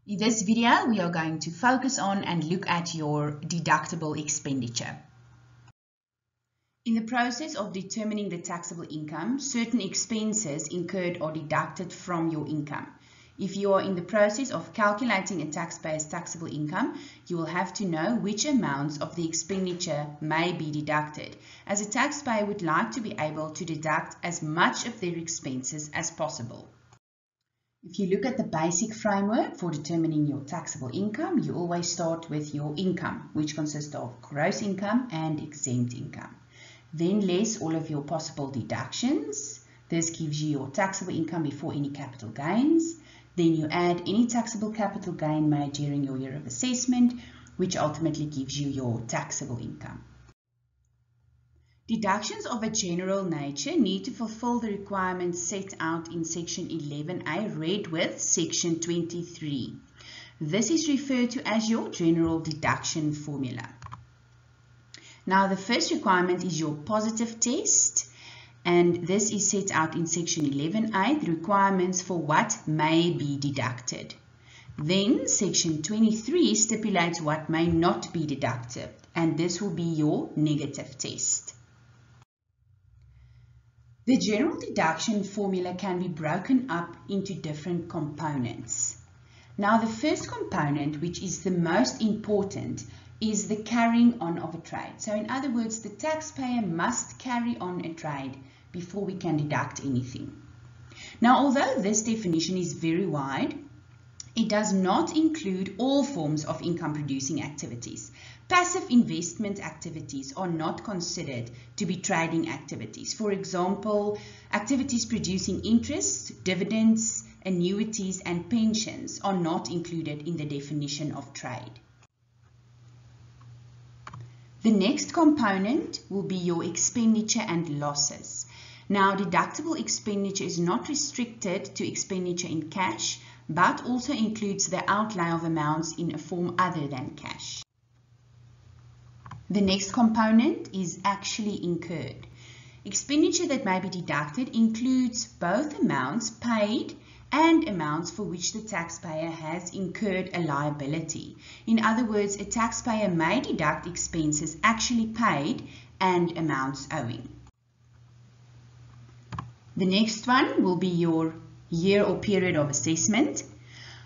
In this video, we are going to focus on and look at your deductible expenditure. In the process of determining the taxable income, certain expenses incurred are deducted from your income. If you are in the process of calculating a taxpayer's taxable income, you will have to know which amounts of the expenditure may be deducted, as a taxpayer would like to be able to deduct as much of their expenses as possible. If you look at the basic framework for determining your taxable income, you always start with your income, which consists of gross income and exempt income. Then less all of your possible deductions. This gives you your taxable income before any capital gains. Then you add any taxable capital gain made during your year of assessment, which ultimately gives you your taxable income. Deductions of a general nature need to fulfill the requirements set out in Section 11A, read with Section 23. This is referred to as your general deduction formula. Now, the first requirement is your positive test, and this is set out in Section 11A, the requirements for what may be deducted. Then, Section 23 stipulates what may not be deducted, and this will be your negative test. The general deduction formula can be broken up into different components. Now, the first component, which is the most important, is the carrying on of a trade. So, in other words, the taxpayer must carry on a trade before we can deduct anything. Now, although this definition is very wide, it does not include all forms of income-producing activities. Passive investment activities are not considered to be trading activities. For example, activities producing interest, dividends, annuities, and pensions are not included in the definition of trade. The next component will be your expenditure and losses. Now, deductible expenditure is not restricted to expenditure in cash, but also includes the outlay of amounts in a form other than cash. The next component is actually incurred. Expenditure that may be deducted includes both amounts paid and amounts for which the taxpayer has incurred a liability. In other words, a taxpayer may deduct expenses actually paid and amounts owing. The next one will be your year or period of assessment.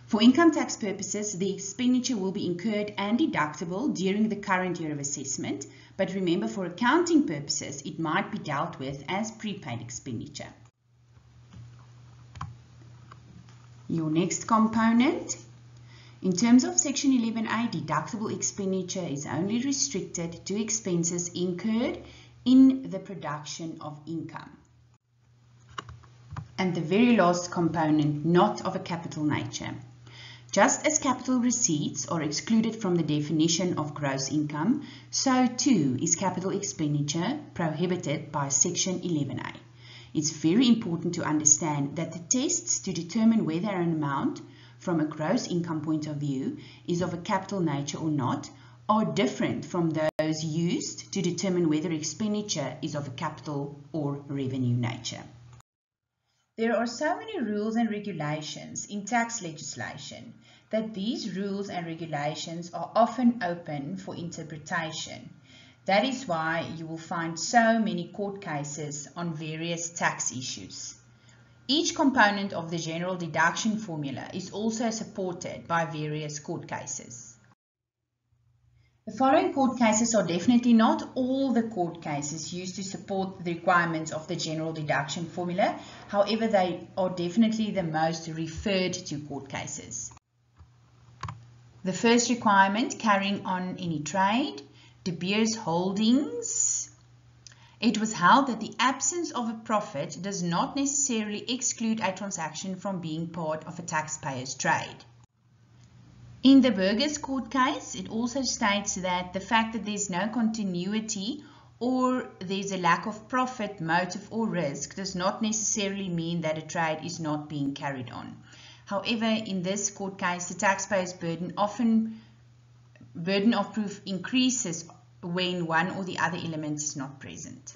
For income tax purposes, the expenditure will be incurred and deductible during the current year of assessment, but remember, for accounting purposes, it might be dealt with as prepaid expenditure. Your next component. In terms of Section 11A, deductible expenditure is only restricted to expenses incurred in the production of income. And the very last component, not of a capital nature. Just as capital receipts are excluded from the definition of gross income, so too is capital expenditure prohibited by Section 11A. It's very important to understand that the tests to determine whether an amount from a gross income point of view is of a capital nature or not are different from those used to determine whether expenditure is of a capital or revenue nature. There are so many rules and regulations in tax legislation that these rules and regulations are often open for interpretation. That is why you will find so many court cases on various tax issues. Each component of the general deduction formula is also supported by various court cases. The following court cases are definitely not all the court cases used to support the requirements of the general deduction formula. However, they are definitely the most referred to court cases. The first requirement, carrying on any trade. De Beers Holdings. It was held that the absence of a profit does not necessarily exclude a transaction from being part of a taxpayer's trade. In the Burgers court case, it also states that the fact that there's no continuity or there's a lack of profit, motive or risk does not necessarily mean that a trade is not being carried on. However, in this court case, the taxpayer's burden of proof increases when one or the other element is not present.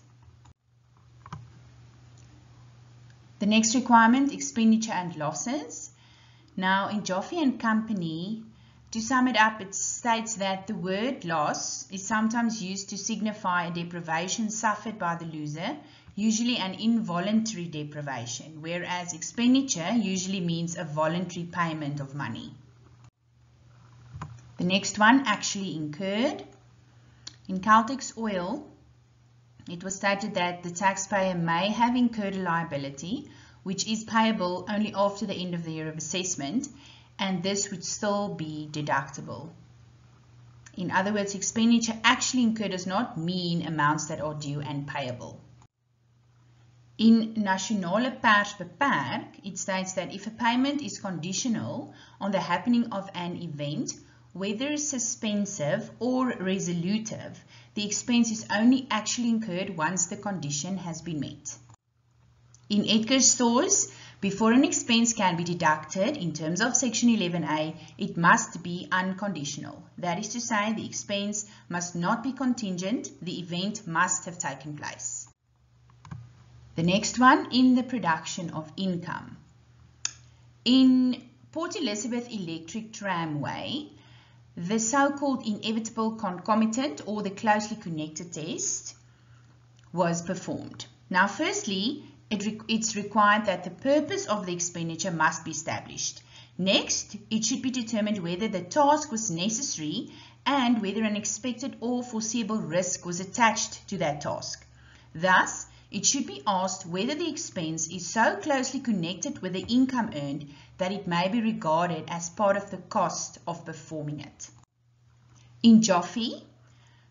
The next requirement, expenditure and losses. Now in Joffe and Company, to sum it up, it states that the word loss is sometimes used to signify a deprivation suffered by the loser, usually an involuntary deprivation, whereas expenditure usually means a voluntary payment of money. The next one, actually incurred. In Caltex Oil, it was stated that the taxpayer may have incurred a liability which is payable only after the end of the year of assessment, and this would still be deductible. In other words, expenditure actually incurred does not mean amounts that are due and payable. In Nasionale Persbeperk, it states that if a payment is conditional on the happening of an event, whether suspensive or resolutive, the expense is only actually incurred once the condition has been met. In Edgar's Stores, before an expense can be deducted in terms of Section 11A, it must be unconditional. That is to say, the expense must not be contingent, the event must have taken place. The next one, in the production of income. In Port Elizabeth Electric Tramway, the so-called inevitable concomitant or the closely connected test was performed. Now, firstly, it's required that the purpose of the expenditure must be established. Next, it should be determined whether the task was necessary and whether an expected or foreseeable risk was attached to that task. Thus, it should be asked whether the expense is so closely connected with the income earned that it may be regarded as part of the cost of performing it. In Joffe,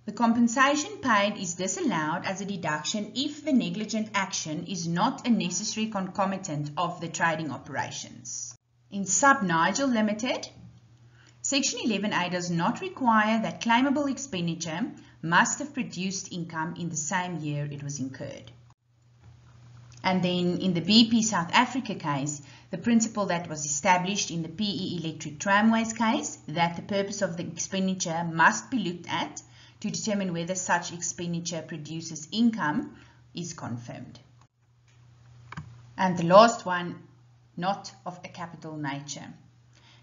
the compensation paid is disallowed as a deduction if the negligent action is not a necessary concomitant of the trading operations. In Sub Nigel Limited, Section 11A does not require that claimable expenditure must have produced income in the same year it was incurred. And then in the BP South Africa case, the principle that was established in the PE Electric Tramways case, that the purpose of the expenditure must be looked at to determine whether such expenditure produces income, is confirmed. And the last one, not of a capital nature.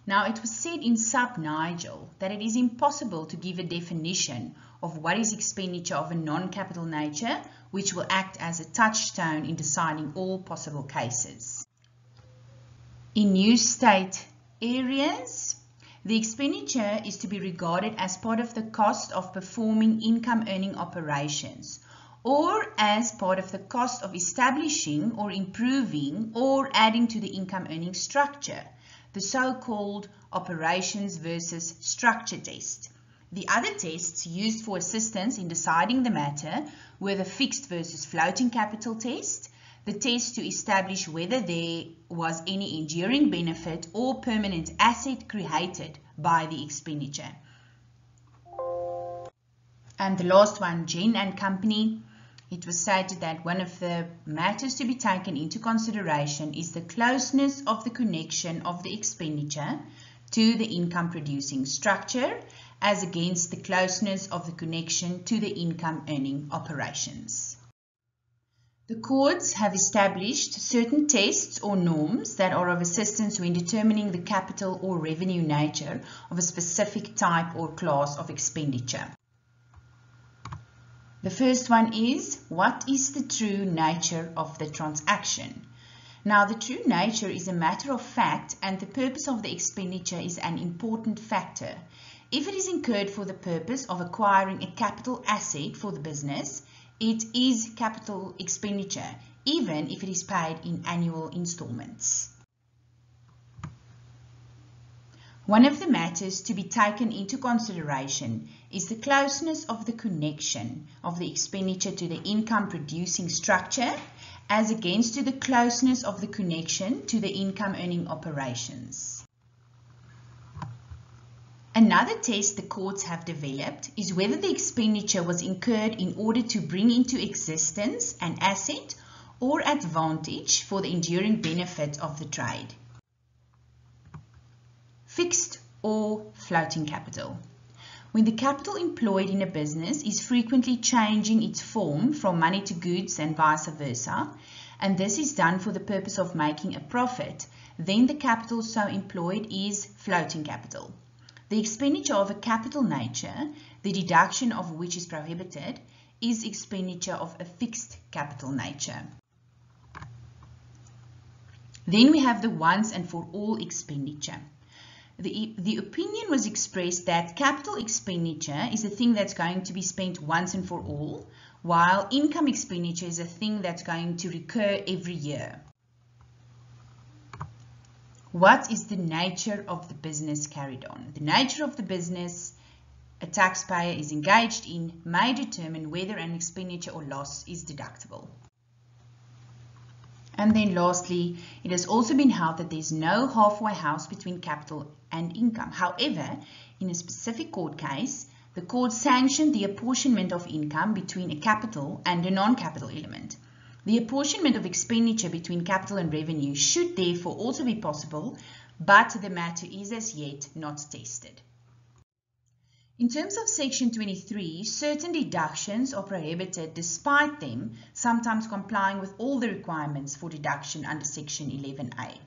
Now, it was said in Sub Nigel that it is impossible to give a definition of what is expenditure of a non-capital nature, which will act as a touchstone in deciding all possible cases. In new state areas, the expenditure is to be regarded as part of the cost of performing income earning operations, or as part of the cost of establishing or improving or adding to the income earning structure, the so-called operations versus structure test. The other tests used for assistance in deciding the matter were the fixed versus floating capital test, the test to establish whether there was any enduring benefit or permanent asset created by the expenditure. And the last one, Gen and Company, it was stated that one of the matters to be taken into consideration is the closeness of the connection of the expenditure to the income producing structure as against the closeness of the connection to the income earning operations. The courts have established certain tests or norms that are of assistance when determining the capital or revenue nature of a specific type or class of expenditure. The first one is, what is the true nature of the transaction? Now, the true nature is a matter of fact, and the purpose of the expenditure is an important factor. If it is incurred for the purpose of acquiring a capital asset for the business, it is capital expenditure, even if it is paid in annual installments. One of the matters to be taken into consideration is the closeness of the connection of the expenditure to the income producing structure as against to the closeness of the connection to the income earning operations. Another test the courts have developed is whether the expenditure was incurred in order to bring into existence an asset or advantage for the enduring benefit of the trade. Fixed or floating capital. When the capital employed in a business is frequently changing its form from money to goods and vice versa, and this is done for the purpose of making a profit, then the capital so employed is floating capital. The expenditure of a capital nature, the deduction of which is prohibited, is expenditure of a fixed capital nature. Then we have the once and for all expenditure. The opinion was expressed that capital expenditure is a thing that's going to be spent once and for all, while income expenditure is a thing that's going to recur every year. What is the nature of the business carried on? The nature of the business a taxpayer is engaged in may determine whether an expenditure or loss is deductible. And then lastly, it has also been held that there is no halfway house between capital and income. However, in a specific court case, the court sanctioned the apportionment of income between a capital and a non-capital element. The apportionment of expenditure between capital and revenue should therefore also be possible, but the matter is as yet not tested. In terms of Section 23, certain deductions are prohibited despite them sometimes complying with all the requirements for deduction under Section 11A.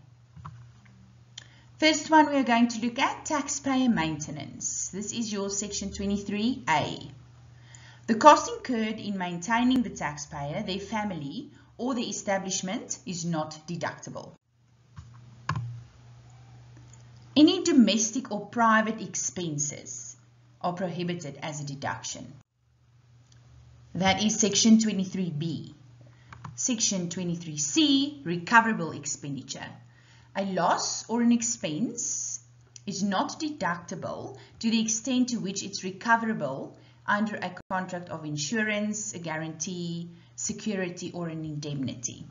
First one we are going to look at, taxpayer maintenance. This is your Section 23A. The cost incurred in maintaining the taxpayer, their family, or the establishment is not deductible. Any domestic or private expenses are prohibited as a deduction. That is Section 23B. Section 23C, recoverable expenditure. A loss or an expense is not deductible to the extent to which it's recoverable under a contract of insurance, a guarantee, security, or an indemnity.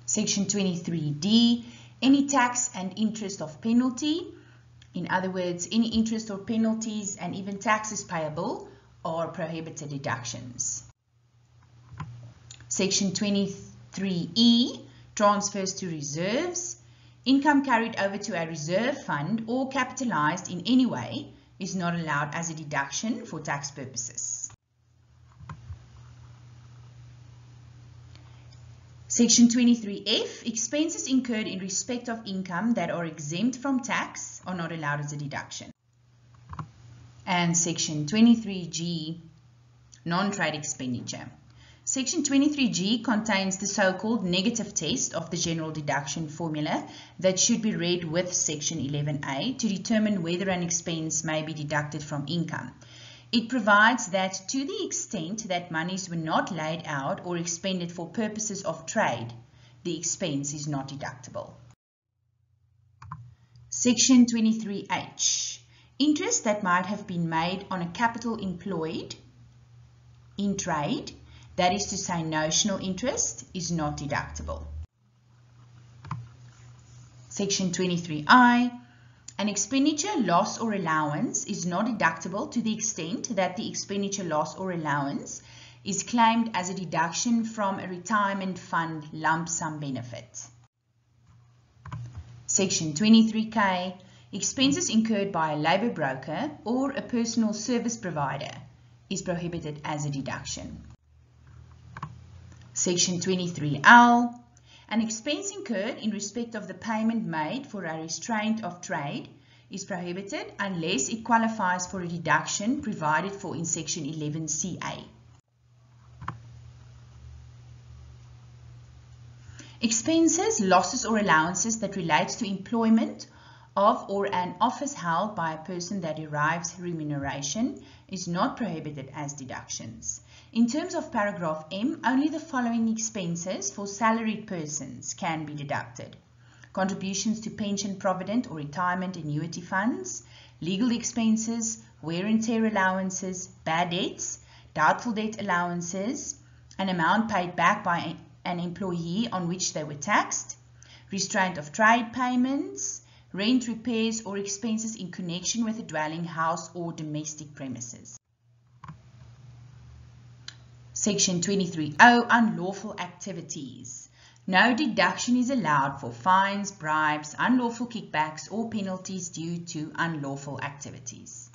Section 23D, any tax and interest of penalty. In other words, any interest or penalties and even taxes payable are prohibited deductions. Section 23E, transfers to reserves. Income carried over to a reserve fund or capitalized in any way is not allowed as a deduction for tax purposes. Section 23F, expenses incurred in respect of income that are exempt from tax are not allowed as a deduction. And Section 23G, non-trade expenditure. Section 23G contains the so-called negative test of the general deduction formula that should be read with Section 11A to determine whether an expense may be deducted from income. It provides that to the extent that monies were not laid out or expended for purposes of trade, the expense is not deductible. Section 23H, interest that might have been made on a capital employed in trade, that is to say notional interest, is not deductible. Section 23I, an expenditure, loss or allowance is not deductible to the extent that the expenditure, loss or allowance is claimed as a deduction from a retirement fund lump sum benefit. Section 23K, expenses incurred by a labour broker or a personal service provider is prohibited as a deduction. Section 23L, an expense incurred in respect of the payment made for a restraint of trade is prohibited unless it qualifies for a deduction provided for in Section 11CA. Expenses, losses or allowances that relates to employment of or an office held by a person that derives remuneration is not prohibited as deductions. In terms of paragraph M, only the following expenses for salaried persons can be deducted: contributions to pension, provident or retirement annuity funds, legal expenses, wear and tear allowances, bad debts, doubtful debt allowances, an amount paid back by an employee on which they were taxed, restraint of trade payments, rent, repairs or expenses in connection with a dwelling house or domestic premises. Section 23O, unlawful activities. No deduction is allowed for fines, bribes, unlawful kickbacks or penalties due to unlawful activities.